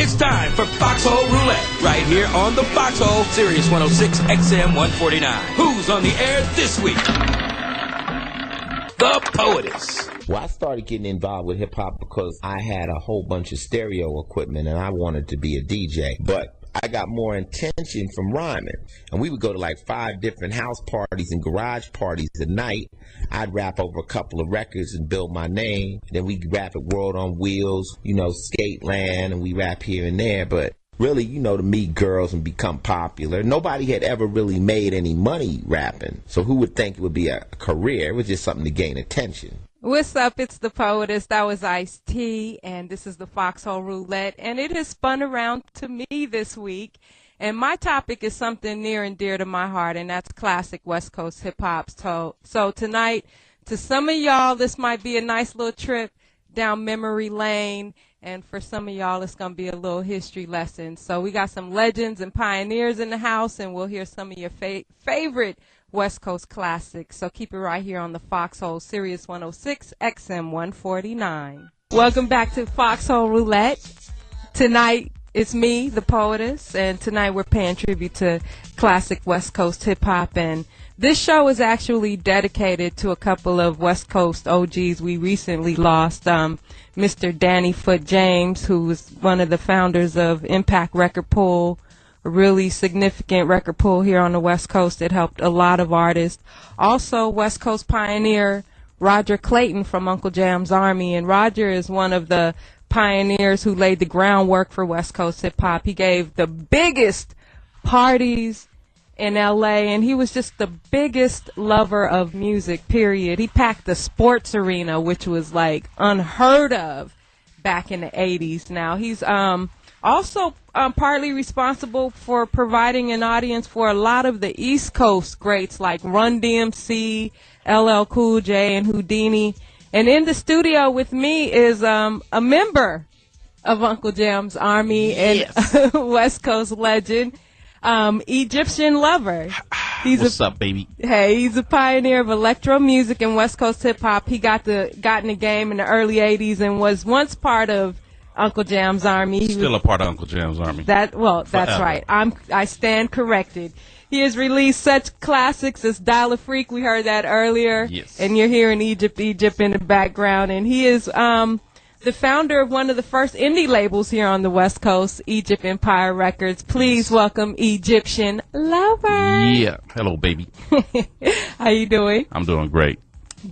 It's time for Foxxhole Roulette, right here on the Foxxhole, Sirius 106 XM 149. Who's on the air this week? The Poetess. Well, I started getting involved with hip-hop because I had a whole bunch of stereo equipment and I wanted to be a DJ. But I got more attention from rhyming. And we would go to like 5 different house parties and garage parties a night. I'd rap over a couple of records and build my name. Then we'd rap at World on Wheels, you know, Skateland, and we rap here and there. But really, you know, to meet girls and become popular. Nobody had ever really made any money rapping. So who would think it would be a career? It was just something to gain attention. What's up? It's the Poetess. That was Ice-T, and this is the Foxxhole Roulette, and it has spun around to me this week. And my topic is something near and dear to my heart, and that's classic West Coast hip-hop. So tonight, to some of y'all, this might be a nice little trip down memory lane, and for some of y'all, it's going to be a little history lesson. So we got some legends and pioneers in the house, and we'll hear some of your favorite West Coast classics. So keep it right here on the Foxxhole, Sirius 106 XM 149. Welcome back to Foxxhole Roulette. Tonight, it's me, the Poetess, and tonight we're paying tribute to classic West Coast hip-hop. And this show is actually dedicated to a couple of West Coast OGs we recently lost. Mr. Danny Foot James, who was one of the founders of Impact Record Pool, a really significant record pool here on the West Coast. It helped a lot of artists. Also, West Coast pioneer Roger Clayton from Uncle Jam's Army. And Roger is one of the pioneers who laid the groundwork for West Coast hip-hop. He gave the biggest parties in L.A., and he was just the biggest lover of music, period. He packed the sports arena, which was, like, unheard of back in the 80s. Now, he's also partly responsible for providing an audience for a lot of the East Coast greats like Run DMC, LL Cool J, and Houdini. And in the studio with me is a member of Uncle Jam's Army, yes, and West Coast legend, Egyptian Lover. What's up, baby? Hey, he's a pioneer of electro music and West Coast hip hop. He got in the game in the early 80s and was once part of Uncle Jam's Army. Still a part of Uncle Jam's Army. That's right. I stand corrected. He has released such classics as Dial a Freak. We heard that earlier. Yes. And you're hearing Egypt in the background. And he is the founder of one of the first indie labels here on the West Coast, Egypt Empire Records. Please welcome Egyptian Lover. Yeah. Hello, baby. How you doing? I'm doing great.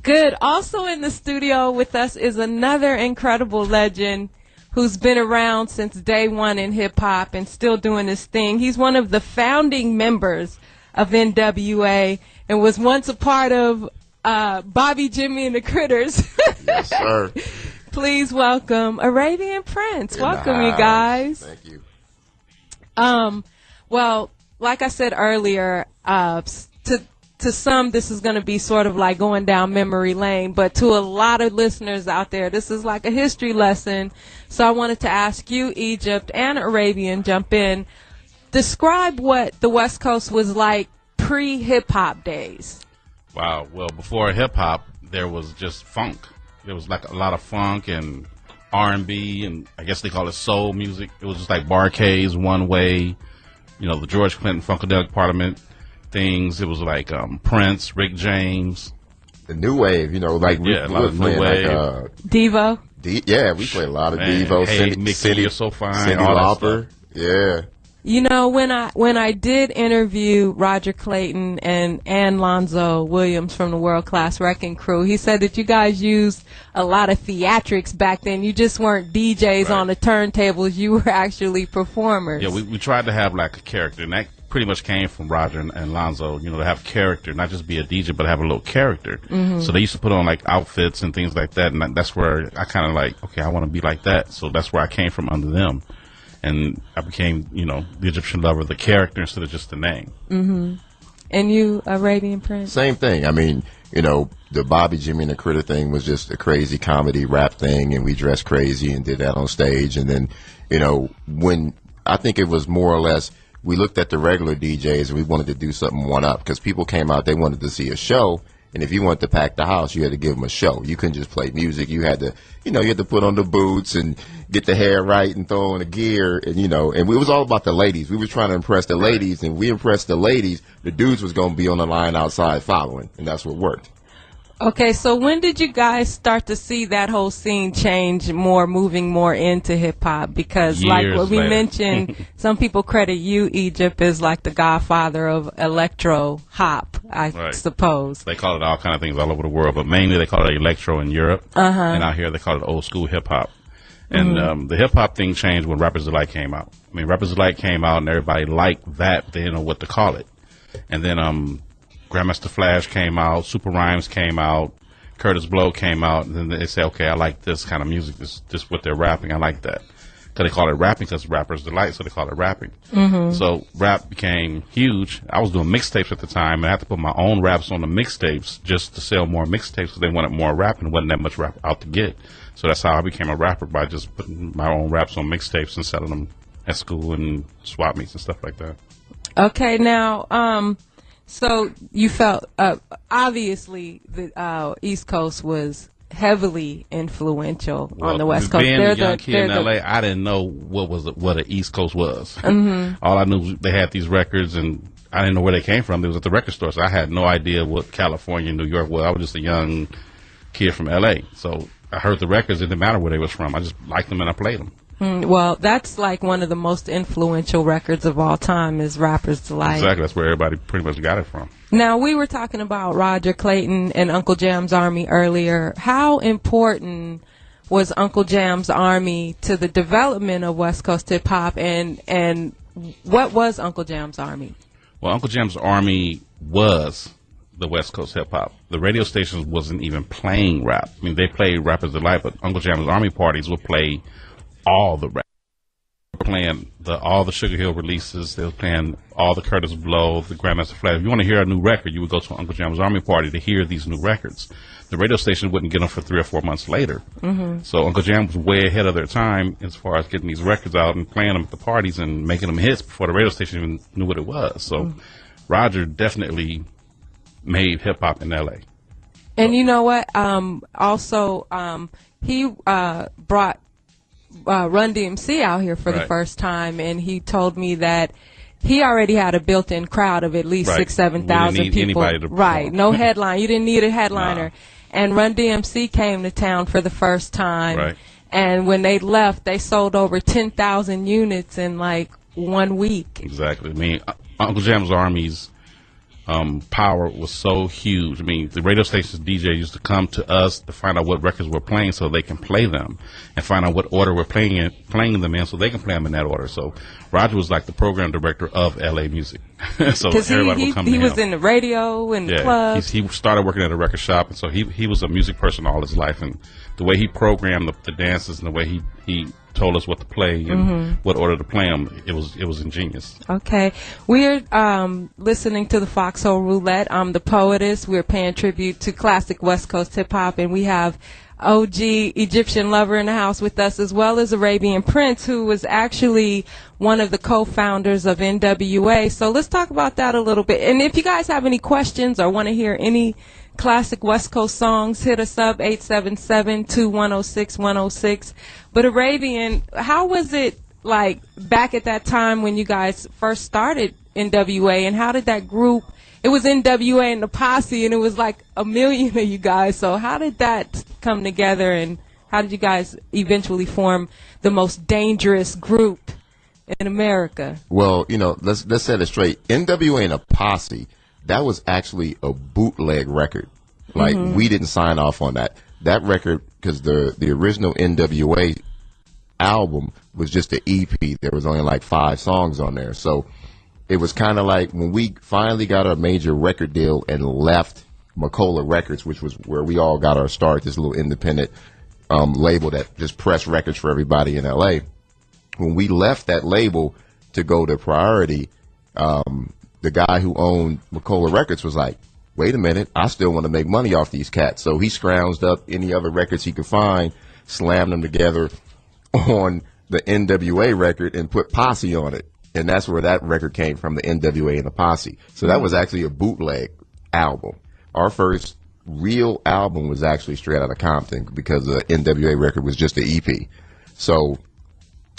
Good. Also in the studio with us is another incredible legend who's been around since day one in hip-hop and still doing his thing. He's one of the founding members of NWA and was once a part of Bobby, Jimmy, and the Critters. Yes, sir. Please welcome Arabian Prince. Welcome, you guys. Thank you. Well, like I said earlier, to some, this is going to be sort of like going down memory lane, but to a lot of listeners out there, this is like a history lesson. So I wanted to ask you, Egypt and Arabian, jump in. Describe what the West Coast was like pre-hip-hop days. Wow. Well, before hip-hop, there was just funk. There was like a lot of funk and R&B, and I guess they call it soul music. It was just like Barcades, One Way, you know, the George Clinton Funkadelic Parliament things. It was like Prince, Rick James, the new wave, you know, like a lot of new wave. Like, Devo. Yeah, we played a lot of Devo. Hey, Mickey, you're so fine. Cyndi Lauper. Yeah. You know, when I did interview Roger Clayton and Lonzo Williams from the World Class Wrecking Crew, he said that you guys used a lot of theatrics back then. You just weren't DJs on the turntables. You were actually performers. Yeah, we tried to have like a character, and that pretty much came from Roger and Lonzo, you know, to have character, not just be a DJ, but have a little character. Mm-hmm. So they used to put on like outfits and things like that, and that's where I kind of like, okay, I want to be like that. So that's where I came from under them. And I became, you know, the Egyptian Lover, the character instead of just the name. Mm-hmm. And you, Arabian Prince? Same thing. I mean, you know, the Bobby, Jimmy, and the Critter thing was just a crazy comedy rap thing, and we dressed crazy and did that on stage. And then, you know, when I think it was more or less, we looked at the regular DJs and we wanted to do something one up because people came out, they wanted to see a show. And if you wanted to pack the house, you had to give them a show. You couldn't just play music. You had to, you had to put on the boots and get the hair right and throw on the gear. And, and it was all about the ladies. We were trying to impress the ladies, and we impressed the ladies. The dudes was going to be on the line outside following, and that's what worked. Okay, so when did you guys start to see that whole scene change more, moving more into hip-hop? Because like what we mentioned, some people credit you, Egypt, as like the godfather of electro hop, I suppose. They call it all kind of things all over the world, but mainly they call it electro in Europe. And out here they call it old school hip-hop. And the hip-hop thing changed when Rapper's Delight came out. I mean, Rapper's Delight came out and everybody liked that. They didn't know what to call it. And then Grandmaster Flash came out, Super Rhymes came out, Curtis Blow came out, and then they say, okay, I like this kind of music, this what they're rapping, I like that. Because they call it rapping because Rapper's Delight, so they call it rapping. So rap became huge. I was doing mixtapes at the time, and I had to put my own raps on the mixtapes just to sell more mixtapes because they wanted more rap, and there wasn't that much rap out to get. So that's how I became a rapper, by just putting my own raps on mixtapes and selling them at school and swap meets and stuff like that. Okay, now, so you felt, obviously, the East Coast was heavily influential on the West Coast. Being a young kid in L.A., I didn't know what an East Coast was. All I knew was they had these records, and I didn't know where they came from. They was at the record store, so I had no idea what California and New York was. I was just a young kid from L.A., so I heard the records. It didn't matter where they was from. I just liked them, and I played them. Well, that's like one of the most influential records of all time is Rapper's Delight. Exactly. That's where everybody pretty much got it from. Now, we were talking about Roger Clayton and Uncle Jam's Army earlier. How important was Uncle Jam's Army to the development of West Coast hip-hop, and what was Uncle Jam's Army? Well, Uncle Jam's Army was the West Coast hip-hop. The radio stations wasn't even playing rap. I mean, they played Rapper's Delight, but Uncle Jam's Army parties would play all the rap. Playing all the Sugar Hill releases. They were playing all the Curtis Blow, the Grandmaster Flash. If you want to hear a new record, you would go to Uncle Jam's Army party to hear these new records. The radio station wouldn't get them for 3 or 4 months later. So Uncle Jam was way ahead of their time as far as getting these records out and playing them at the parties and making them hits before the radio station even knew what it was. So Roger definitely made hip hop in L.A. And you know what? Also, he brought Run DMC out here for the first time, and he told me that he already had a built-in crowd of at least 6,000-7,000 people. No headline. You didn't need a headliner. And Run DMC came to town for the first time, and when they left, they sold over 10,000 units in like 1 week. Exactly. I mean, Uncle Jam's Army's power was so huge. I mean, the radio station's DJ used to come to us to find out what records we're playing so they can play them, and find out what order we're playing them in so they can play them in that order. So Roger was like the program director of LA music. So everybody would come to him. He was in the radio and clubs. He started working at a record shop, and so he was a music person all his life. And the way he programmed the dances and the way he told us what to play and what order to play them, it was ingenious. Okay. We're listening to the Foxxhole Roulette. I'm the Poetess. We're paying tribute to classic West Coast hip-hop, and we have OG Egyptian Lover in the house with us, as well as Arabian Prince, who was actually one of the co-founders of NWA. So let's talk about that a little bit. And if you guys have any questions or want to hear any classic West Coast songs, hit us up, 877-2106-106. But Arabian, how was it like back at that time when you guys first started NWA, and how did that group, it was NWA and the Posse, and it was like 1 million of you guys, so how did that come together, and how did you guys eventually form the most dangerous group in America? Well, let's set it straight. NWA and the Posse, that was actually a bootleg record. Like, we didn't sign off on that. That record, because the original NWA album was just an EP. There was only like 5 songs on there. So it was kind of like when we finally got our major record deal and left Macola Records, which was where we all got our start, this little independent label that just pressed records for everybody in L.A. When we left that label to go to Priority, the guy who owned Macola Records was like, wait a minute, I still want to make money off these cats. So he scrounged up any other records he could find, slammed them together on the NWA record, and put Posse on it. And that's where that record came from, the NWA and the Posse. So that was actually a bootleg album. Our first real album was actually Straight Outta Compton, because the NWA record was just the EP. So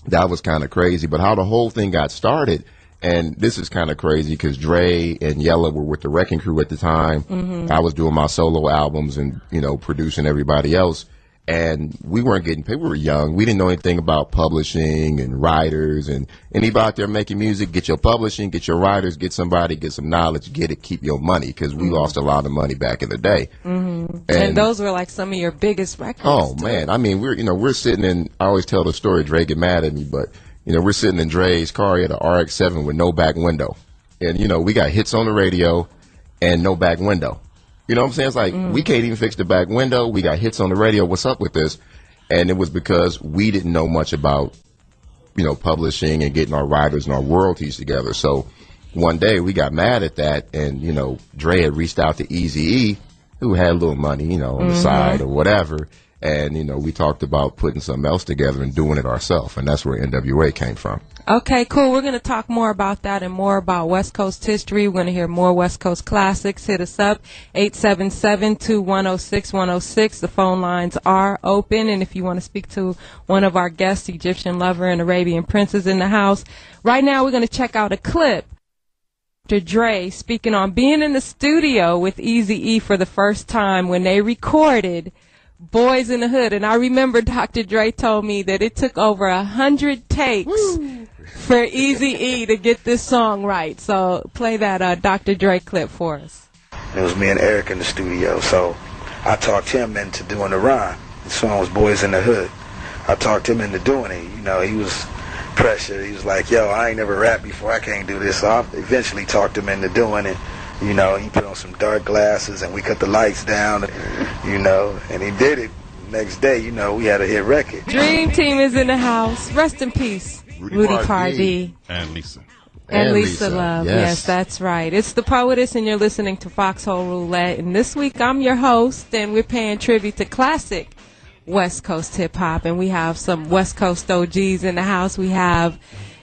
that was kind of crazy. But how the whole thing got started, and this is kind of crazy because Dre and Yella were with the Wrecking Crew at the time. I was doing my solo albums and, you know, producing everybody else. And we weren't getting paid. We were young. We didn't know anything about publishing and writers. And anybody out there making music, get your publishing, get your writers, get somebody, get some knowledge, get it, keep your money, because we lost a lot of money back in the day. And those were like some of your biggest records. Oh, man. I mean, we're sitting in, I always tell the story, Dre get mad at me, but, you know, we're sitting in Dre's car. He had an RX-7 with no back window. And, you know, we got hits on the radio and no back window. You know what I'm saying? It's like, we can't even fix the back window. We got hits on the radio. What's up with this? And it was because we didn't know much about, you know, publishing and getting our writers and our royalties together. So one day we got mad at that. And, you know, Dre had reached out to Eazy-E, who had a little money, you know, on the side or whatever. And, you know, we talked about putting something else together and doing it ourselves. And that's where NWA came from. Okay, cool. We're going to talk more about that and more about West Coast history. We're going to hear more West Coast classics. Hit us up, 877-210-6106. The phone lines are open. And if you want to speak to one of our guests, Egyptian Lover and Arabian Prince is in the house. Right now, we're going to check out a clip. Dr. Dre speaking on being in the studio with Eazy-E for the first time when they recorded Boys in the Hood. And I remember Dr. Dre told me that it took over 100 takes for Eazy-E to get this song right. So play that Dr. Dre clip for us. It was me and Eric in the studio, so I talked him into doing the rhyme. The song was Boys in the Hood. I talked him into doing it. You know, he was pressured. He was like, yo, I ain't never rapped before. I can't do this. So I eventually talked him into doing it. You know, he put on some dark glasses and we cut the lights down, you know, and he did it. Next day, you know, we had a hit record. Dream Team is in the house. Rest in peace, Rudy Pardee. And Lisa. And Lisa Love. Yes, that's right. It's the Poetess, and you're listening to Foxxhole Roulette. And this week, I'm your host, and we're paying tribute to classic West Coast hip-hop. And we have some West Coast OGs in the house. We have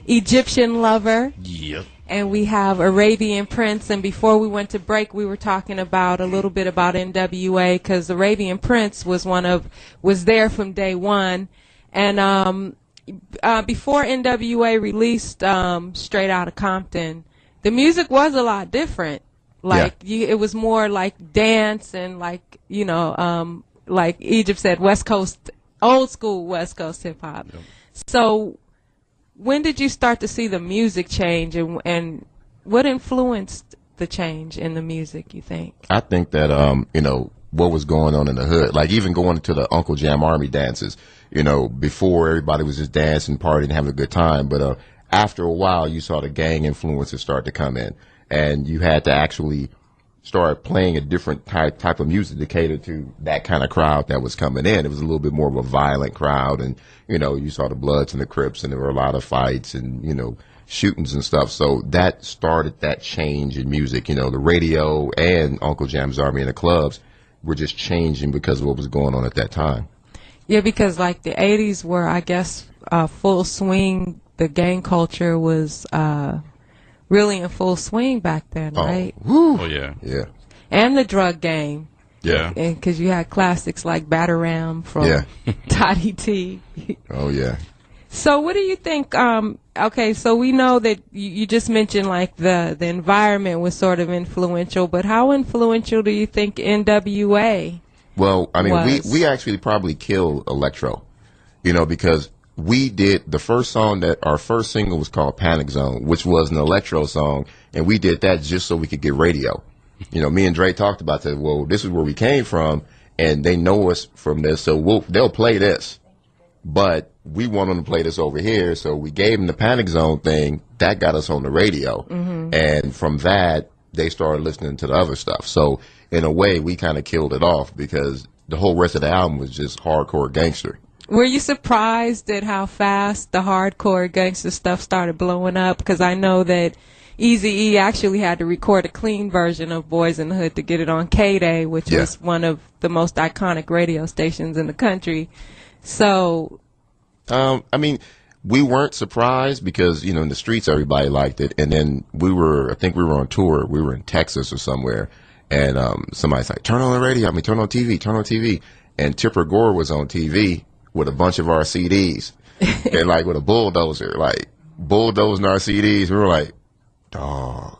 Egyptian Lover. Yep. And we have Arabian Prince. And before we went to break, we were talking about a little bit about NWA, because Arabian Prince was there from day one. And before NWA released Straight Outta Compton, the music was a lot different. Like it was more like dance and like, you know, like Egypt said, West Coast, old school West Coast hip hop. Yep. So when did you start to see the music change, and what influenced the change in the music, you think? I think that, you know, what was going on in the hood, like even going to the Uncle Jam Army dances, you know, before everybody was just dancing, partying, having a good time. But after a while, you saw the gang influences start to come in, and you had to actually start playing a different type of music to cater to that kind of crowd that was coming in. It was a little bit more of a violent crowd, and, you know, you saw the Bloods and the Crips, and there were a lot of fights and, you know, shootings and stuff. So that started that change in music. You know, the radio and Uncle Jam's Army and the clubs were just changing because of what was going on at that time. Yeah, because like the 80s were, I guess, full swing. The gang culture was really in full swing back then, right? Oh, yeah. Yeah. And the drug game. Yeah. And because you had classics like Bataram from Toddy T. Oh, yeah. So what do you think? Okay, so we know that you just mentioned like the environment was sort of influential, but how influential do you think NWA Well, I mean, was? we actually probably killed electro, you know, because we did the first song that our first single was called Panic Zone, which was an electro song, and we did that just so we could get radio. You know, me and Dre talked about that. Well, this is where we came from, and they know us from this, so they'll play this. But we want them to play this over here, so we gave them the Panic Zone thing. That got us on the radio. Mm-hmm. And from that, they started listening to the other stuff. So in a way, we kind of killed it off because the whole rest of the album was just hardcore gangster. Were you surprised at how fast the hardcore gangster stuff started blowing up? Because I know that Eazy-E actually had to record a clean version of Boys in the Hood to get it on K-Day, which is one of the most iconic radio stations in the country. So, I mean, we weren't surprised because, you know, in the streets, everybody liked it. And then I think we were on tour. We were in Texas or somewhere. and somebody's like, turn on the radio. I mean, turn on TV, turn on TV. And Tipper Gore was on TV with a bunch of our CDs and like with a bulldozer, like bulldozing our CDs. We were like, dog.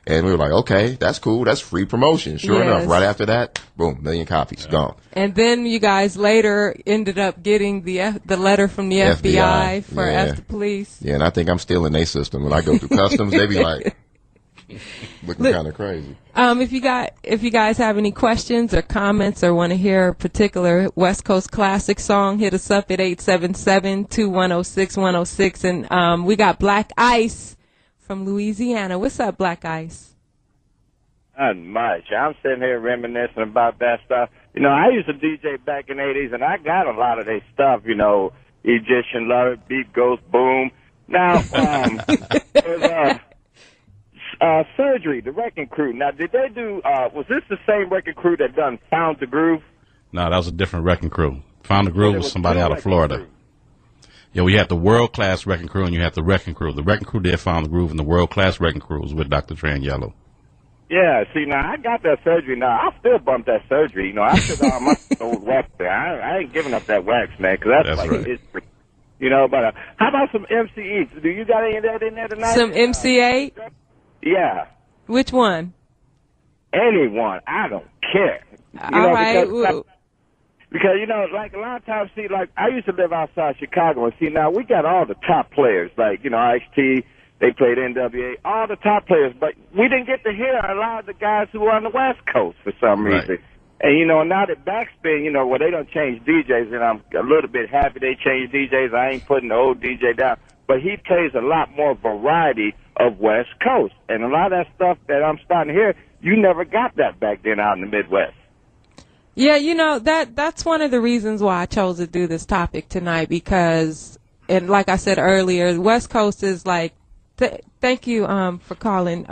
And we were like, okay, that's cool. That's free promotion. Sure enough, right after that, boom, 1 million copies, gone. And then you guys later ended up getting the letter from the FBI for F the police. Yeah, and I think I'm still in their system. When I go through customs, they be like, looking kind of crazy. If you guys have any questions or comments or want to hear a particular West Coast classic song, hit us up at 877-210-6106. And we got Black Ice from Louisiana. What's up, Black Ice? Not much. I'm sitting here reminiscing about that stuff. You know, I used to DJ back in the 80s, and I got a lot of their stuff, you know, Egyptian Lover, Beat Ghost, Boom. Now, there's Surgery, the Wrecking Crew. Now, did they do, was this the same Wrecking Crew that done Found the Groove? No, that was a different Wrecking Crew. Found the Groove was somebody out of Florida. Crew. Yeah, we had the world-class Wrecking Crew, and you had the Wrecking Crew. The Wrecking Crew did Found the Groove, and the world-class Wrecking Crew was with Dr. Dre and Yellow. Yeah, see, now, I got that Surgery. Now, I still bump that Surgery. You know, I still got my old wax there. I ain't giving up that wax, man, because that's like right. history. You know, but how about some MCE? Do you got any of that in there tonight? Some MC8? Yeah. Which one? Anyone. I don't care. All right. Because, you know, like a lot of times, see, like, I used to live outside Chicago, and see, now we got all the top players, like, you know, Ice-T, they played NWA, all the top players, but we didn't get to hear a lot of the guys who were on the West Coast for some reason. Right. And, you know, now that Backspin, you know, well, they don't change DJs, and I'm a little bit happy they changed DJs. I ain't putting the old DJ down. But he plays a lot more variety of West Coast. And a lot of that stuff that I'm starting to hear, you never got that back then out in the Midwest. Yeah, you know, that's one of the reasons why I chose to do this topic tonight, because, and like I said earlier, the West Coast is like, thank you for calling.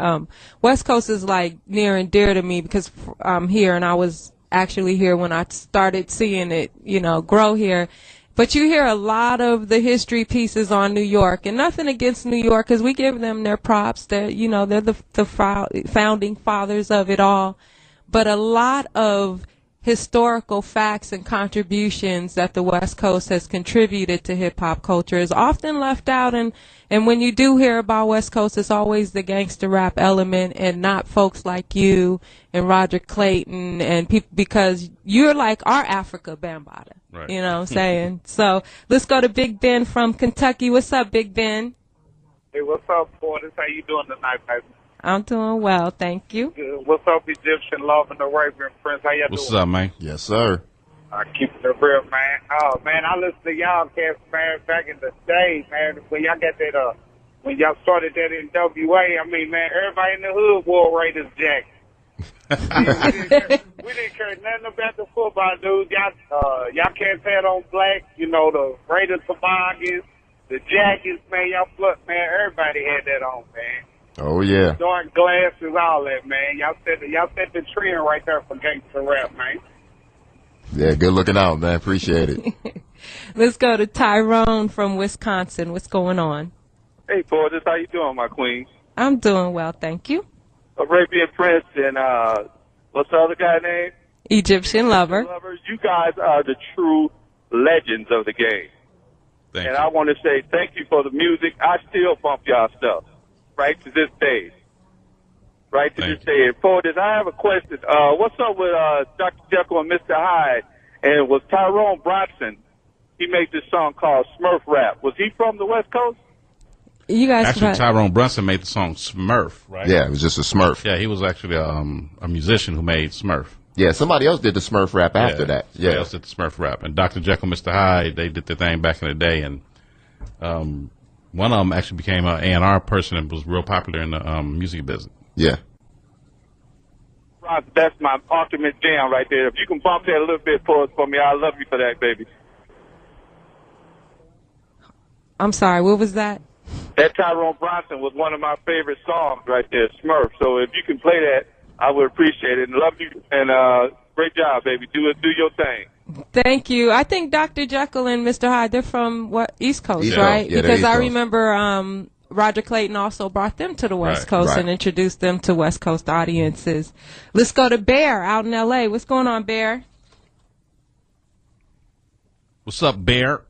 West Coast is like near and dear to me because I'm here, and I was actually here when I started seeing it, you know, grow here. But you hear a lot of the history pieces on New York, and nothing against New York, because we give them their props. They're, you know, they're the founding fathers of it all. But a lot of historical facts and contributions that the West Coast has contributed to hip-hop culture is often left out. And when you do hear about West Coast, it's always the gangster rap element and not folks like you and Roger Clayton and people, because you're like our Africa Bambaataa. Right. You know what I'm saying? So let's go to Big Ben from Kentucky. What's up, Big Ben? Hey, what's up, Poetess? How you doing tonight, baby? I'm doing well, thank you. Good. What's up, Egyptian Love and the Arabian Prince? How y'all doing? What's up, man? Yes, sir. Keeping it real, man. Oh, man, I listened to y'all cats, man, back in the day, man, when y'all got that, when y'all started that in WA. I mean, man, everybody in the hood wore Raiders jackets. we didn't care nothing about the football, dude. Y'all cats had on black, you know, the Raiders toboggans, the jackets, man. Man, everybody had that on, man. Oh, yeah. Dark glasses, all that, man. Y'all set the trend right there for gangster rap, man. Yeah, good looking out, man. Appreciate it. Let's go to Tyrone from Wisconsin. What's going on? Hey, Poetess, how you doing, my queen? I'm doing well, thank you. Arabian Prince and, what's the other guy name? Egyptian Lover. You guys are the true legends of the game. Thank you. I want to say thank you for the music. I still bump y'all stuff. Right to this day. Right to this day. And Poetess, I have a question. What's up with Dr. Jekyll and Mr. Hyde? And was Tyrone Bronson, he made this song called Smurf Rap. Was he from the West Coast? You guys actually, Tyrone Brunson made the song Smurf, right? Yeah, it was just a Smurf. Yeah, he was actually a musician who made Smurf. Yeah, somebody else did the Smurf rap after that. Yeah, somebody else did the Smurf rap. And Dr. Jekyll, Mr. Hyde, they did the thing back in the day. And one of them actually became an A&R person and was real popular in the music business. Yeah. Rob, that's my ultimate jam right there. If you can bump that a little bit for me, I love you for that, baby. I'm sorry, what was that? That Tyrone Bronson was one of my favorite songs right there, Smurf. So if you can play that, I would appreciate it. And love you, and great job, baby. Do your thing. Thank you. I think Dr. Jekyll and Mr. Hyde, they're from East Coast, East right? Coast. Yeah, because East I Coast. remember Roger Clayton also brought them to the West Coast right. and introduced them to West Coast audiences. Let's go to Bear out in L.A. What's going on, Bear? What's up, Bear?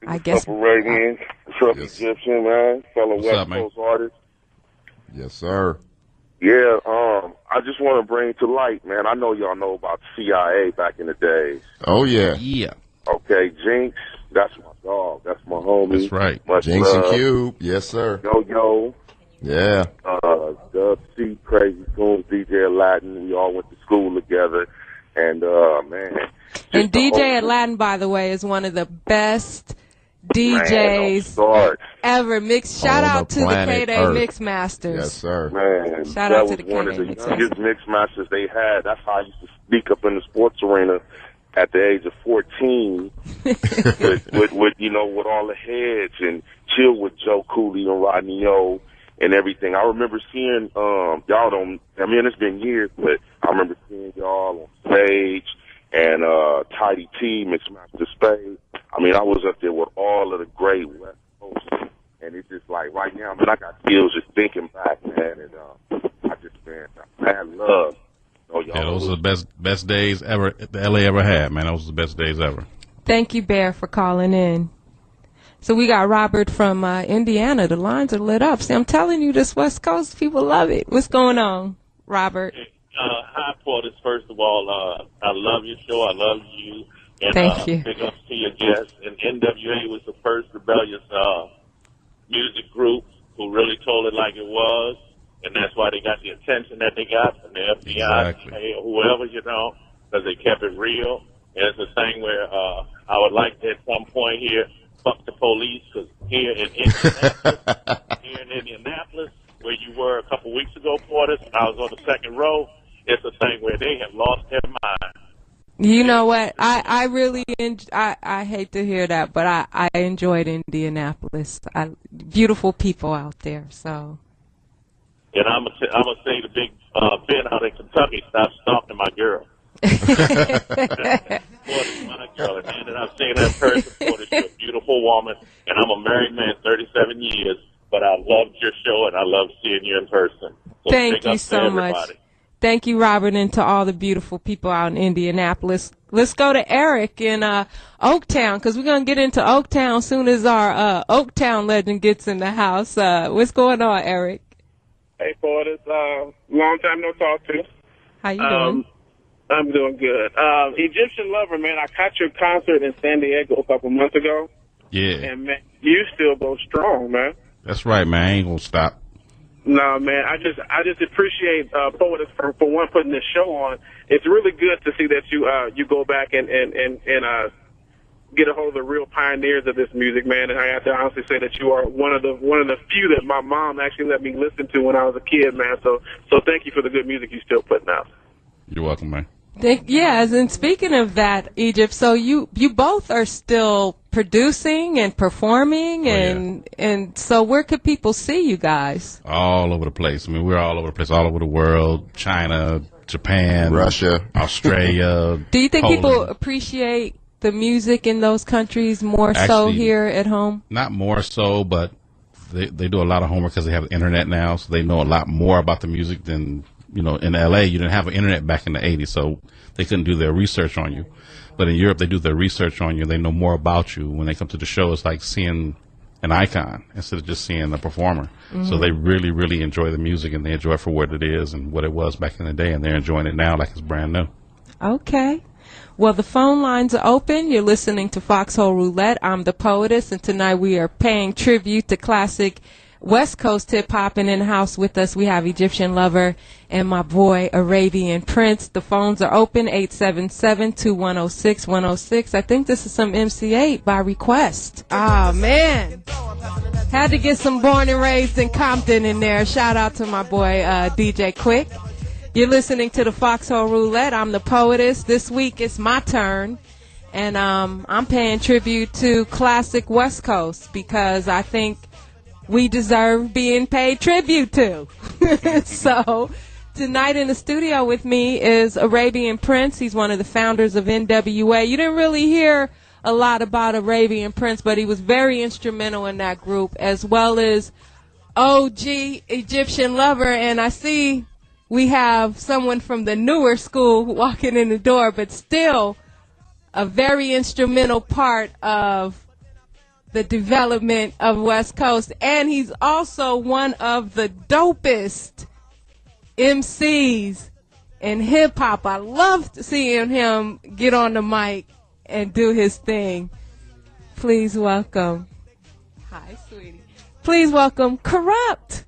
I guess. What's up, Arabian? What's up, Egyptian, man? Fellow What's West up, man? Coast artist. Yes, sir. Yeah, I just want to bring to light, man. I know y'all know about CIA back in the days. Oh, yeah. Yeah. Okay, Jinx, that's my dog. That's my homie. That's right. Much Jinx love. and Cube. Yes, sir. Yo-Yo. Yeah. Dub C, Crazy Coons, DJ Aladdin. We all went to school together. And, man. And DJ Aladdin, by the way, is one of the best DJs ever. Shout out to the K-Day Mix Masters. Yes, sir. Man, shout that out was to the one of the K-Day youngest mix masters they had. That's how I used to sneak up in the sports arena at the age of 14 with you know, with all the heads and chill with Joe Cooley and Rodney O and everything. I remember seeing y'all don't. I mean, it's been years, but I remember seeing y'all on stage and Tidy T, Mixmaster Spade. I mean, I was up there with all of the great West Coast, and it's just like right now, man, I got feels just thinking back, man, and I just, man, mad love. Yeah, those are the best days ever the LA ever had, man. Those are the best days ever. Thank you, Bear, for calling in. So we got Robert from Indiana. The lines are lit up. See, I'm telling you, this West Coast, people love it. What's going on, Robert? Hi, Poetess. First of all, I love your show. I love you. And, Thank you. Big ups to your guests. And NWA was the first rebellious music group who really told it like it was. And that's why they got the attention that they got from the FBI or whoever, you know, because they kept it real. And it's a thing where I would like to, at some point here, fuck the police, because here in Indianapolis, where you were a couple weeks ago, Portis, I was on the second row, it's a thing where they have lost their mind. You know what? I really I hate to hear that, but I enjoyed Indianapolis. Beautiful people out there, so. And I'm gonna say the big Ben out in Kentucky, stop stomping my girl. Portis, my girl, and then I've seen her in person. Portis, you're a beautiful woman, and I'm a married man, 37 years. But I loved your show, and I love seeing you in person. So thank you so much. Thank you, Robert, and to all the beautiful people out in Indianapolis. Let's go to Eric in Oaktown, because we're going to get into Oaktown as soon as our Oaktown legend gets in the house. What's going on, Eric? Hey, Poetess. Long time no talk to. How you doing? I'm doing good. Egyptian Lover, man, I caught your concert in San Diego a couple months ago. Yeah. And, man, you still go strong, man. That's right, man. I ain't going to stop. No, man, I just appreciate Poetess for one putting this show on. It's really good to see that you go back and get a hold of the real pioneers of this music, man. And I have to honestly say that you are one of the few that my mom actually let me listen to when I was a kid, man. So thank you for the good music you're still putting out. You're welcome, man. Yes, and speaking of that, Egypt, so you both are still producing and performing, and so where could people see you guys? All over the place. I mean, we're all over the place, all over the world, China, Japan, Russia, Australia. Do you think Poland. people appreciate the music in those countries more so here at home? Not more so, but they do a lot of homework because they have the internet now, so they know a lot more about the music than, you know, in LA. You didn't have an internet back in the 80s, so they couldn't do their research on you. But in Europe, they do their research on you. They know more about you. When they come to the show, it's like seeing an icon instead of just seeing a performer. Mm-hmm. So they really, really enjoy the music, and they enjoy it for what it is and what it was back in the day, and they're enjoying it now like it's brand new. Okay. Well, the phone lines are open. You're listening to Foxxhole Roulette. I'm the Poetess, and tonight we are paying tribute to classic West Coast hip-hop, and in the house with us we have Egyptian Lover and my boy Arabian Prince. The phones are open, 877-2106-106. I think this is some MC8 by request. Ah, man. Had to get some Born and Raised in Compton in there. Shout out to my boy DJ Quick. You're listening to the Foxxhole Roulette. I'm the Poetess. This week it's my turn, and I'm paying tribute to classic West Coast because I think we deserve being paid tribute to. So tonight in the studio with me is Arabian Prince. He's one of the founders of NWA. You didn't really hear a lot about Arabian Prince, but he was very instrumental in that group, as well as OG Egyptian Lover, and I see we have someone from the newer school walking in the door, but still a very instrumental part of the development of West Coast. And he's also one of the dopest MCs in hip-hop. I loved seeing him get on the mic and do his thing. Please welcome. Hi, sweetie. Please welcome Kurupt.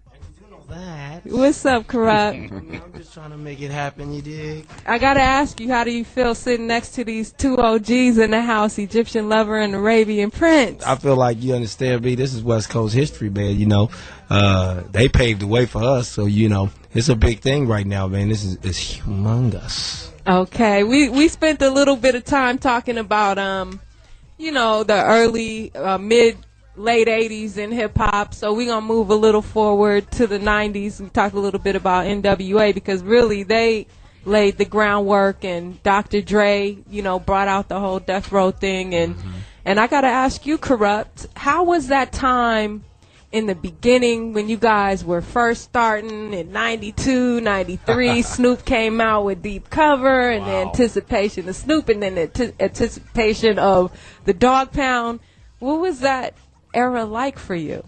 What's up, Kurupt? I'm just trying to make it happen, you dig? I gotta ask you, how do you feel sitting next to these two OGs in the house, Egyptian Lover and Arabian Prince? I feel like, you understand me, this is West Coast history, man, you know. They paved the way for us, so, you know, it's a big thing right now, man. This is humongous. Okay, we spent a little bit of time talking about, you know, the early, late 80s in hip-hop, so we're going to move a little forward to the 90s. We talked a little bit about NWA because really they laid the groundwork, and Dr. Dre, you know, brought out the whole Death Row thing. And I got to ask you, Kurupt, how was that time in the beginning when you guys were first starting in 92, 93? Snoop came out with Deep Cover, and the anticipation of Snoop, and then the anticipation of the Dog Pound. What was that era like for you?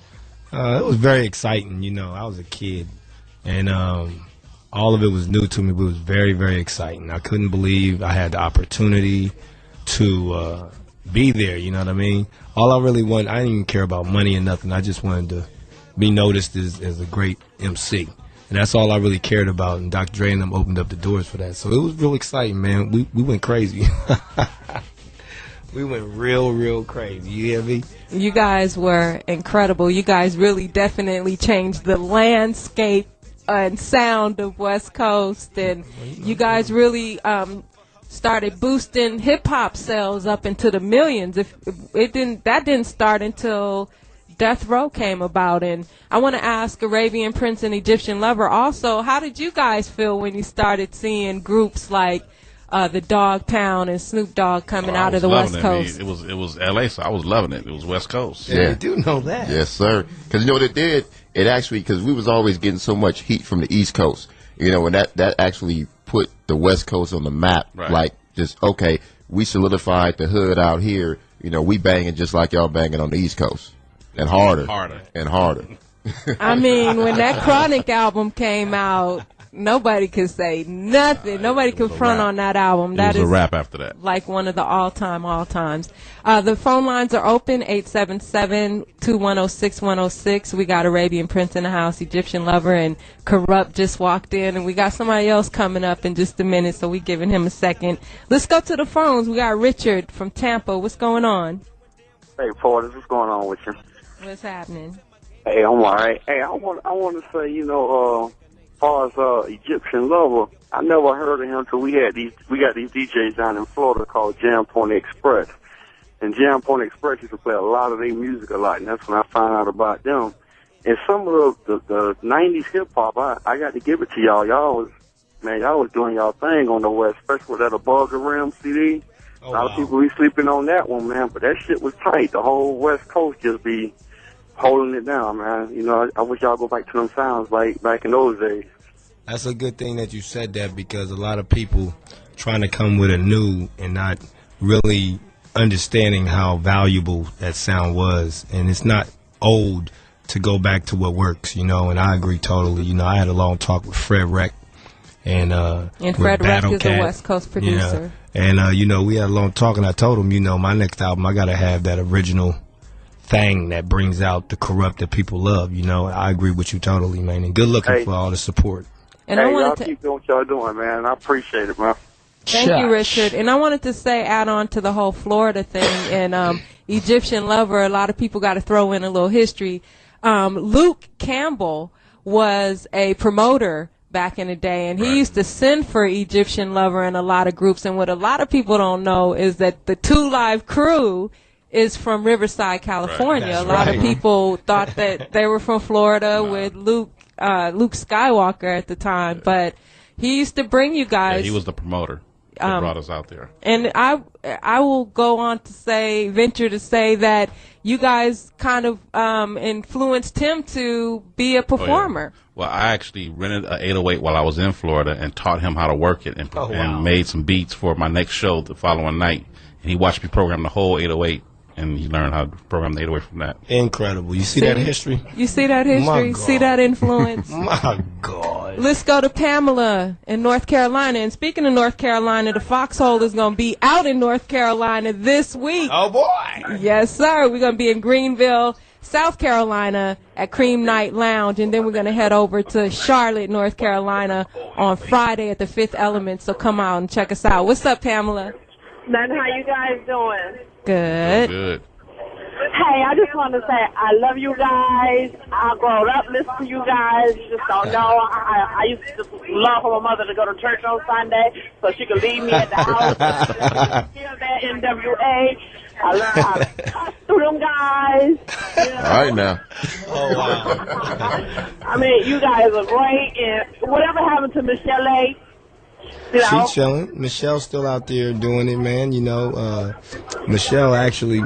It was very exciting. You know, I was a kid, and all of it was new to me, but it was very, very exciting. I couldn't believe I had the opportunity to be there, you know what I mean? All I really wanted, I didn't even care about money or nothing. I just wanted to be noticed as a great MC. And that's all I really cared about, and Dr. Dre and them opened up the doors for that. So it was real exciting, man. We went crazy. We went real crazy. You hear me? You guys were incredible. You guys really definitely changed the landscape and sound of West Coast, and you guys really started boosting hip-hop sales up into the millions. If it didn't, that didn't start until Death Row came about. And I want to ask Arabian Prince and Egyptian Lover also, how did you guys feel when you started seeing groups like the Dog Pound and Snoop Dogg coming out of the West Coast? It was LA, so I was loving it. It was West Coast. Yeah, you do know that. Yes, sir. Because you know what it did? It actually, because we was always getting so much heat from the East Coast, you know, and that actually put the West Coast on the map. Right. Like, just, okay, we solidified the hood out here. You know, we banging just like y'all banging on the East Coast. And harder. And harder. I mean, when that Chronic album came out, nobody could say nothing. Nobody could front on that album. That is a rap after that. Like one of the all-times. The phone lines are open, 877-210-6106. We got Arabian Prince in the house, Egyptian Lover, and Kurupt just walked in, and we got somebody else coming up in just a minute, so we giving him a second. Let's go to the phones. We got Richard from Tampa. What's going on? Hey, Poetess, what's going on with you? What's happening? Hey, I'm all right. Hey, I want to say, you know, as far as Egyptian Lover, I never heard of him until we got these DJs down in Florida called Jam Point Express. And Jam Point Express used to play a lot of their music a lot, and that's when I found out about them. And some of the 90s hip-hop, I got to give it to y'all. Y'all was doing y'all thing on the West, especially with that Above the Rim CD. A lot of people be sleeping on that one, man, but that shit was tight. The whole West Coast just be holding it down, man. You know, I wish y'all go back to them sounds like back in those days. That's a good thing that you said that, because a lot of people trying to come with a new and not really understanding how valuable that sound was. And it's not old to go back to what works, you know, and I agree totally. You know, I had a long talk with Fred Wreck. And Fred Wreck is a West Coast producer. Yeah. And, you know, we had a long talk, and I told him, you know, my next album, I got to have that original thing that brings out the Kurupt that people love. You know, I agree with you totally, man. And good looking for all the support. And hey, y'all keep doing what y'all doing, man. I appreciate it, man. Thank you, Richard. And I wanted to say, add on to the whole Florida thing, and Egyptian Lover, a lot of people got to throw in a little history. Luke Campbell was a promoter back in the day, and he used to send for Egyptian Lover in a lot of groups. And what a lot of people don't know is that the 2 Live Crew is from Riverside, California. A lot of people thought that they were from Florida with Luke Skywalker at the time, but he used to bring you guys. Yeah, he was the promoter. They brought us out there. And I will go on to venture to say that you guys kind of influenced him to be a performer. Oh, yeah. Well, I actually rented an 808 while I was in Florida and taught him how to work it and made some beats for my next show the following night. And he watched me program the whole 808. And he learned how to program the 808 from that. Incredible. You see that history? You see that history? See that influence? My God. Let's go to Pamela in North Carolina. And speaking of North Carolina, the Foxxhole is going to be out in North Carolina this week. Oh, boy. Yes, sir. We're going to be in Greenville, South Carolina at Cream Night Lounge. And then we're going to head over to Charlotte, North Carolina on Friday at the Fifth Element. So come out and check us out. What's up, Pamela? Then how you guys doing? Good. Good. Hey, I just want to say I love you guys. I grew up listening to you guys. You just don't know. I used to just love for my mother to go to church on Sunday so she could leave me at the house. Hear that NWA. I learned how to cut through them guys. You know? All right now. Oh, wow. I mean, you guys are great. And whatever happened to Michelle A? You know? She's chilling. Michelle's still out there doing it, man. You know, Michelle actually,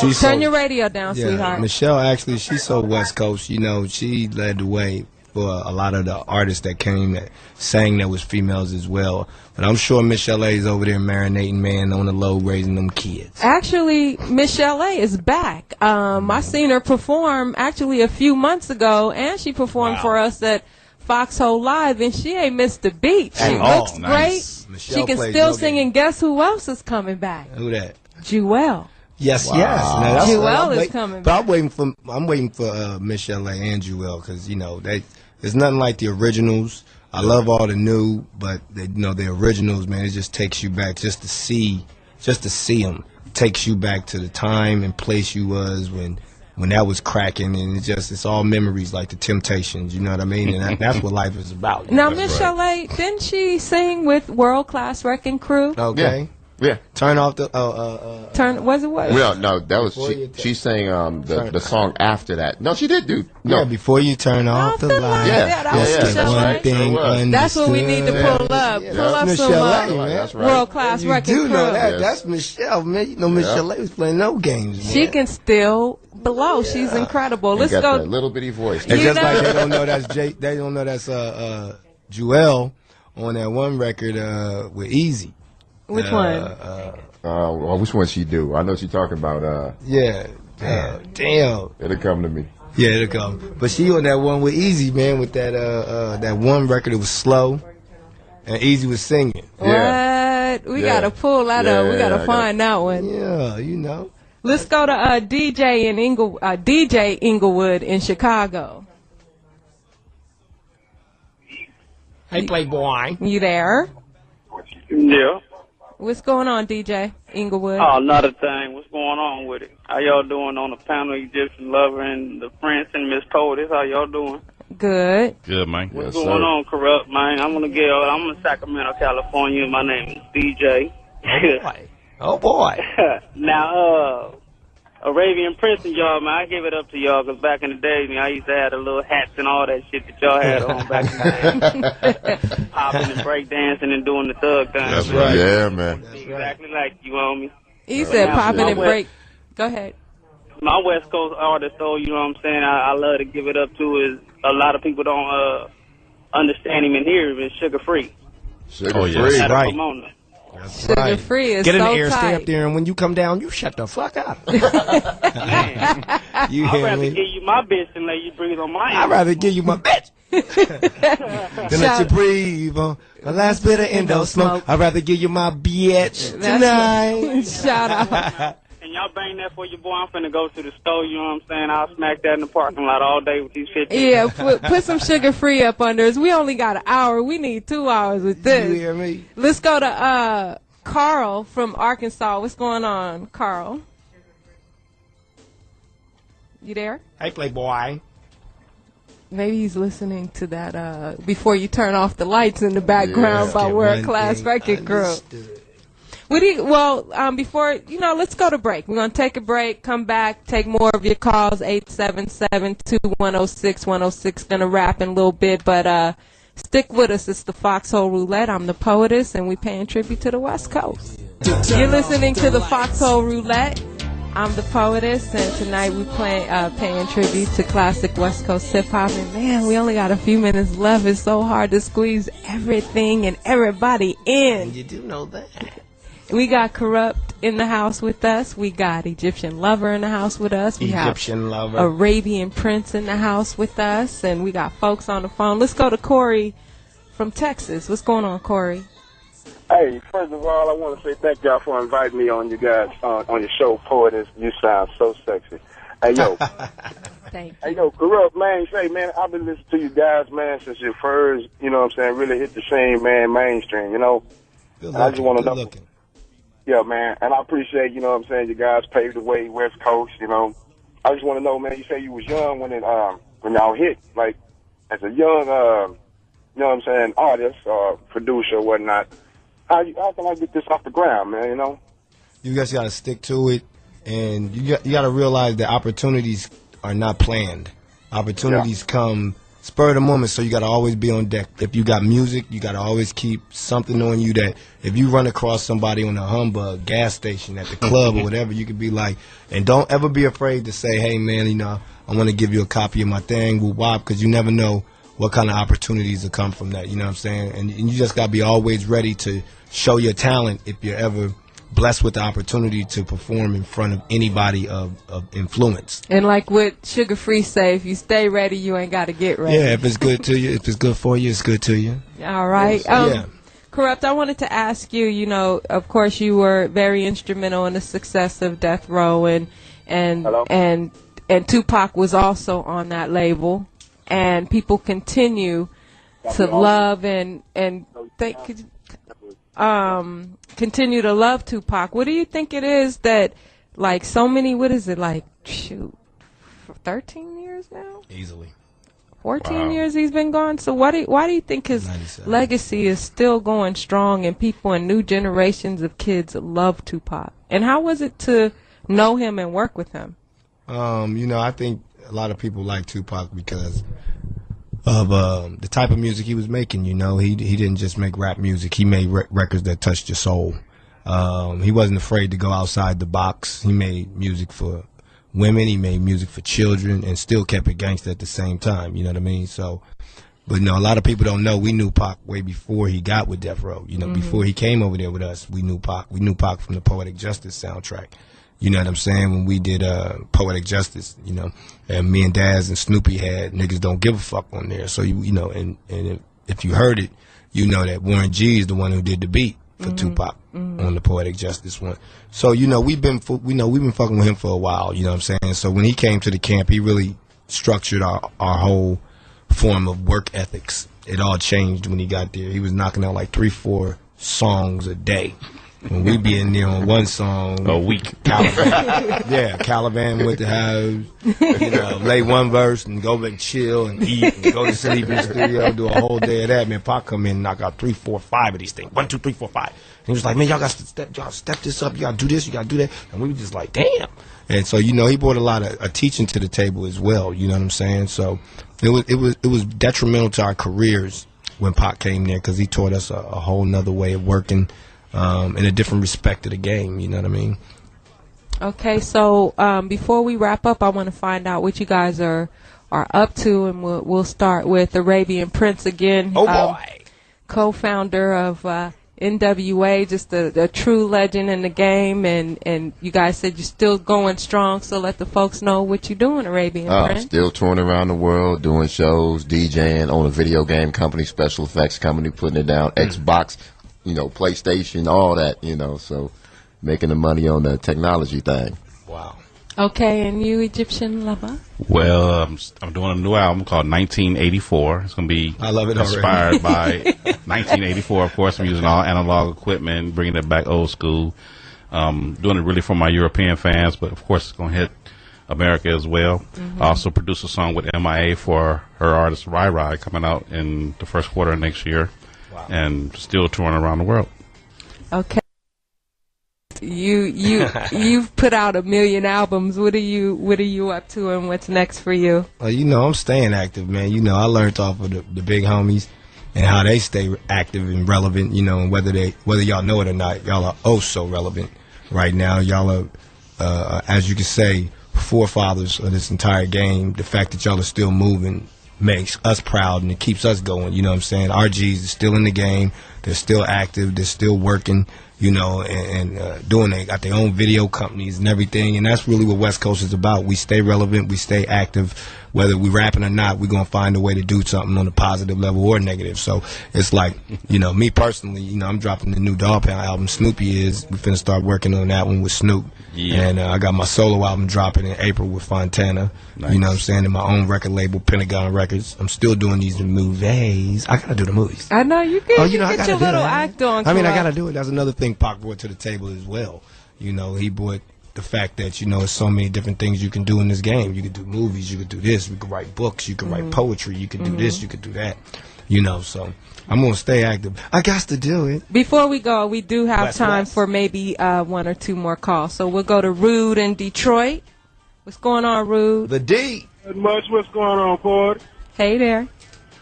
she's Turn your radio down, yeah, sweetheart. Michelle actually, she's so West Coast. You know, she led the way for a lot of the artists that came that sang that was females as well. But I'm sure Michelle A is over there marinating, man, on the low, raising them kids. Actually, Michelle A is back. I seen her perform actually a few months ago, and she performed for us at Foxxhole Live, and she ain't missed a beat. She looks great. She can still sing, and guess who else is coming back? Who that? Jewel. Yes, yes. Now, that's Jewel is coming back. But I'm waiting for Michelle A and Jewel because you know there's nothing like the originals. I love all the new, but the originals, man, it just takes you back just to see them. It takes you back to the time and place you was when that was cracking, and it's all memories like the Temptations, you know what I mean? And that's what life is about. Now, Michelle A, didn't she sing with World Class Wrecking Crew? Okay. Yeah. Turn off the was it what? Well, no, that was she sang the song after that. No, she did do. No, yeah, before you turn off the light. Yeah, that was That's what we need to pull up. Pull up some World Class Wrecking Crew. You do know that. That's Michelle, man. You know Michelle A was playing no games, man. She can still blow. She's incredible. Let's go. That little bitty voice. And just like they don't know that's Jewel on that one record with Easy. Which one? Well, which one she do? I know she talking about. Yeah. Damn. It'll come to me. Yeah, it'll come. But she on that one with Easy, man, with that one record. It was slow, and Easy was singing. What? We gotta pull that up. We gotta find that one. Yeah, you know. Let's go to DJ Inglewood in Chicago. Hey, Playboy. You there? Yeah. What's going on, DJ Inglewood? Oh, not a thing. What's going on with it? How y'all doing on the panel, Egyptian Lover and the Prince and Miss Poetess? How y'all doing? Good. Good, man. What's going on, Kurupt, man? I'm in Sacramento, California. My name is DJ. Oh, boy. Now, Arabian Prince and y'all, man, I give it up to y'all because back in the day, man, I used to have the little hats and all that shit that y'all had on back in the day. Popping and breakdancing and doing the thug thing. That's right. Yeah, man. Exactly like you, homie. He said popping and break. Go ahead. My West Coast artist, though, you know what I'm saying, I love to give it up to is a lot of people don't understand him and hear him. It's Sugar Free. Sugar Free, right. That's Sugar right. Free is Get in so the air, tight. stay up there, and when you come down, you shut the fuck up. You I'd hear rather me? give you my bitch than let you breathe on mine. I'd rather give you my bitch than let you breathe on the last bit of endo smoke. I'd rather give you my bitch tonight. Shout out. And y'all bang that for your boy. I'm finna go to the store, you know what I'm saying? I'll smack that in the parking lot all day with these 50. Yeah, put some Sugar Free up under us. We only got an hour. We need 2 hours with this. You hear me? Let's go to Carl from Arkansas. What's going on, Carl? You there? Hey, Playboy. Maybe he's listening to that Before You Turn Off the Lights in the background by World Class Wrecking Crew. Before, let's go to break. We're going to take a break, come back, take more of your calls, 877-2106-106. Going to wrap in a little bit, but Stick with us. It's the Foxxhole Roulette. I'm the Poetess, and we're paying tribute to the West Coast. You're listening to the Foxxhole Roulette. I'm the Poetess, and tonight we're paying tribute to classic West Coast hip-hop. And, man, we only got a few minutes left. It's so hard to squeeze everything and everybody in. You do know that. We got Kurupt in the house with us. We got Egyptian Lover in the house with us. We Egyptian have Lover. Arabian Prince in the house with us. And we got folks on the phone. Let's go to Corey from Texas. What's going on, Corey? Hey, first of all, I want to say thank y'all for inviting me on you guys on your show, Poetess. You sound so sexy. Hey, yo. Thank you. Hey, yo, Kurupt, man, say, man, I've been listening to you guys, man, since your first, you know what I'm saying, really hit the scene, man, mainstream, you know. Good I just want to know. looking. Yeah, man, and I appreciate, you know what I'm saying, you guys paved the way, West Coast, you know. I just want to know, man, you say you was young when y'all hit, like, as a young, you know what I'm saying, artist or producer or whatnot. How can I get this off the ground, man, you know? You guys got to stick to it, and you got to realize that opportunities are not planned. Opportunities come spur of the moment, so you got to always be on deck. If you got music, you got to always keep something on you that if you run across somebody on a humbug gas station at the club or whatever, you can be like, and don't ever be afraid to say, hey, man, you know, I want to give you a copy of my thing, whoop-wop, because you never know what kind of opportunities will come from that, you know what I'm saying? And you just got to be always ready to show your talent if you're ever blessed with the opportunity to perform in front of anybody of influence. And like what Sugar Free say, if you stay ready, you ain't got to get ready. Yeah, if it's good to you, if it's good for you, it's good to you. All right. Yeah. Kurupt, I wanted to ask you, you know, of course you were very instrumental in the success of Death Row, and Tupac was also on that label, and people continue to love and continue to love Tupac. What do you think it is that, like, so many, what is it, like, 13 years now? Easily. 14 years he's been gone. So why do you think his legacy is still going strong and people and new generations of kids love Tupac? And how was it to know him and work with him? You know, I think a lot of people like Tupac because of the type of music he was making. You know, he didn't just make rap music. He made records that touched your soul. He wasn't afraid to go outside the box. He made music for women. He made music for children and still kept it gangster at the same time. You know what I mean? So, but you know, a lot of people don't know we knew Pac way before he got with Death Row. You know, before he came over there with us, we knew Pac. We knew Pac from the Poetic Justice soundtrack. You know what I'm saying? When we did Poetic Justice, you know, and me and Daz and Snoopy had Niggas Don't Give a Fuck on there. So, you know, and if you heard it, you know that Warren G is the one who did the beat for Tupac on the Poetic Justice one. So, you know, we've been fucking with him for a while, you know what I'm saying? So when he came to the camp, he really structured our whole form of work ethics. It all changed when he got there. He was knocking out like 3-4 songs a day. When we be in there on one song a week, Caliban with the house, you know, lay one verse and go back, chill and eat and go to sleep in the studio, do a whole day of that. Man, Pac come in and knock out 3, 4, 5 of these things. 1, 2, 3, 4, 5. And he was like, man, y'all got to step this up. You got to do this. You got to do that. And we were just like, damn. And so, you know, he brought a lot of teaching to the table as well. You know what I'm saying? So it was detrimental to our careers when Pac came there because he taught us a whole nother way of working. In a different respect of the game, you know what I mean? Okay, so before we wrap up, I want to find out what you guys are up to, and we'll start with Arabian Prince again. Oh boy, co-founder of NWA, just a true legend in the game, and you guys said you're still going strong. So let the folks know what you're doing, Arabian Prince. Still touring around the world, doing shows, DJing, on a video game company, special effects company, putting it down, Xbox. You know, PlayStation, all that, you know, so making the money on the technology thing. Wow. Okay, and you, Egyptian Lover? Well, I'm doing a new album called 1984. It's going to be inspired by 1984. Of course, I'm using all analog equipment, bringing it back old school. Doing it really for my European fans, but of course it's going to hit America as well. I also produced a song with MIA for her artist Rai Rai coming out in the first quarter of next year. Wow. And still touring around the world. Okay. You've put out 1 million albums. What are you up to, and what's next for you? You know, I'm staying active, man. You know, I learned off of the big homies. and how they stay active and relevant, you know, and whether y'all know it or not, y'all are oh so relevant right now. Y'all are, as you can say, forefathers of this entire game. The fact that y'all are still moving makes us proud, and it keeps us going. You know what I'm saying? Our G's are still in the game. They're still active. They're still working, you know, and doing. They got their own video companies and everything, and that's really what West Coast is about. We stay relevant. We stay active. Whether we rapping or not, we're going to find a way to do something on a positive level or negative. So it's like, you know, me personally, you know, I'm dropping the new Dog Pound album. Snoopy is. We're finna start working on that one with Snoop. Yeah. And I got my solo album dropping in April with Fontana. Nice. You know what I'm saying? In my own record label, Pentagon Records. I'm still doing these movies. I got to do the movies. I know. You can you know, get your little act on. I mean, I got to do it. That's another thing Pac brought to the table as well. You know, he brought the fact that, you know, there's so many different things you can do in this game. You can do movies, you can do this, you can write books, you can write poetry, you can do this, you can do that. You know, so I'm going to stay active. I got to do it. Before we go, we do have time for maybe one or two more calls. So we'll go to Rude in Detroit. What's going on, Rude? The D. Not much. What's going on, Poet? Hey there.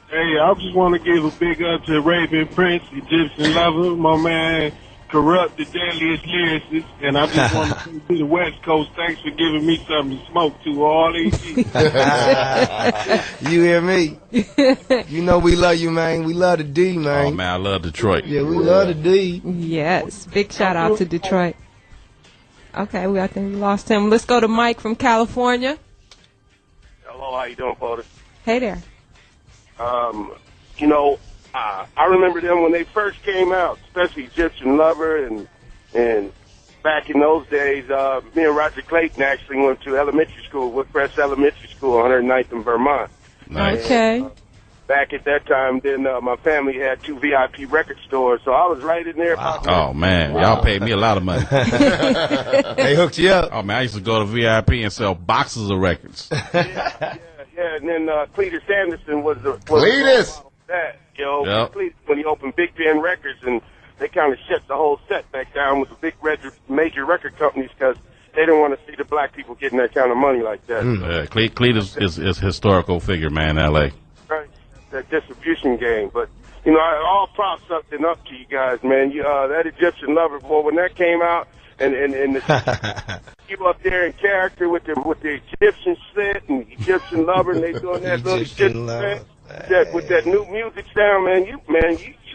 Hey, I just want to give a big up to Arabian Prince, Egyptian Lover, my man Kurupt, the deadliest lyricist, and I just want to say to the West Coast, thanks for giving me something to smoke to all these people. You hear me? You know we love you, man. We love the D, man. Oh, man, I love Detroit. Yeah, we love the D. Yes, big shout out to Detroit. Okay, I think we lost him. Let's go to Mike from California. Hello, how you doing, Poetess? Hey there. You know, I remember them when they first came out, especially Egyptian Lover, and back in those days, me and Roger Clayton actually went to elementary school, Woodcrest Elementary School, 109th in Vermont. Nice. Okay. Back at that time, then my family had 2 VIP record stores, so I was right in there. Wow. Oh, man, y'all paid me a lot of money. They hooked you up. Oh, man, I used to go to VIP and sell boxes of records. Yeah, and then Cletus Anderson was the... Cletus! That, you know, Yep. when he opened Big Ben Records, and they kind of shut the whole set back down with the big major record companies because they didn't want to see the black people getting that kind of money like that. Cletus is a historical figure, man, in L.A. Right, that distribution game. But, you know, all props up to you guys, man. That Egyptian Lover, boy, when that came out, and you up there in character with the Egyptian set and Egyptian Lover, and they doing that little shit with that new music sound, man. You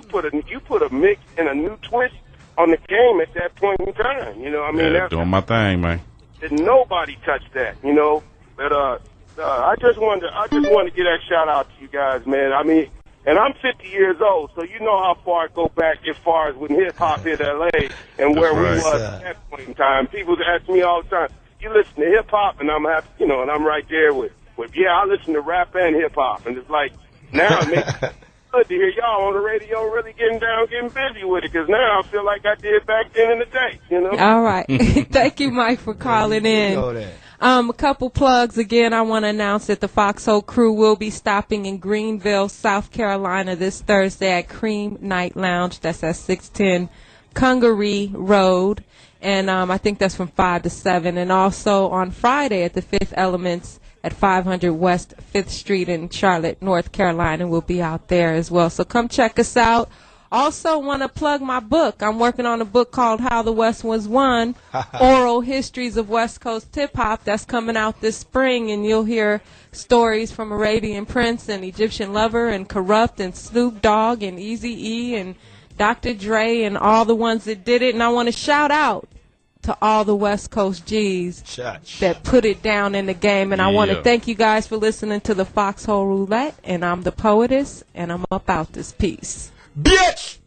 put a mix and a new twist on the game at that point in time. You know, I mean, yeah, doing my thing, man. Nobody touched that, you know. But I just wanted to get that shout out to you guys, man. I mean, and I'm 50 years old, so you know how far I go back as far as when hip hop hit LA and where we was at that point in time. People ask me all the time, "You listen to hip hop?" And I'm happy, you know, and I'm right there with yeah, I listen to rap and hip hop, and it's like now it makes it good to hear y'all on the radio really getting busy with it, because now I feel like I did back then in the day, you know. All right, thank you, Mike, for calling in. A couple plugs again. I want to announce that the Foxxhole crew will be stopping in Greenville, South Carolina this Thursday at Cream Night Lounge. That's at 610 Congaree Road. And I think that's from 5 to 7. And also on Friday at the Fifth Elements at 500 West 5th Street in Charlotte, North Carolina. We'll be out there as well. So come check us out. Also want to plug my book. I'm working on a book called How the West Was Won, Oral Histories of West Coast Hip-Hop. That's coming out this spring, and you'll hear stories from Arabian Prince and Egyptian Lover and Kurupt and Snoop Dogg and Eazy-E and Dr. Dre and all the ones that did it. And I want to shout out to all the West Coast G's that put it down in the game. And I want to thank you guys for listening to the Foxxhole Roulette. And I'm the Poetess, and I'm up out this piece. Bitch!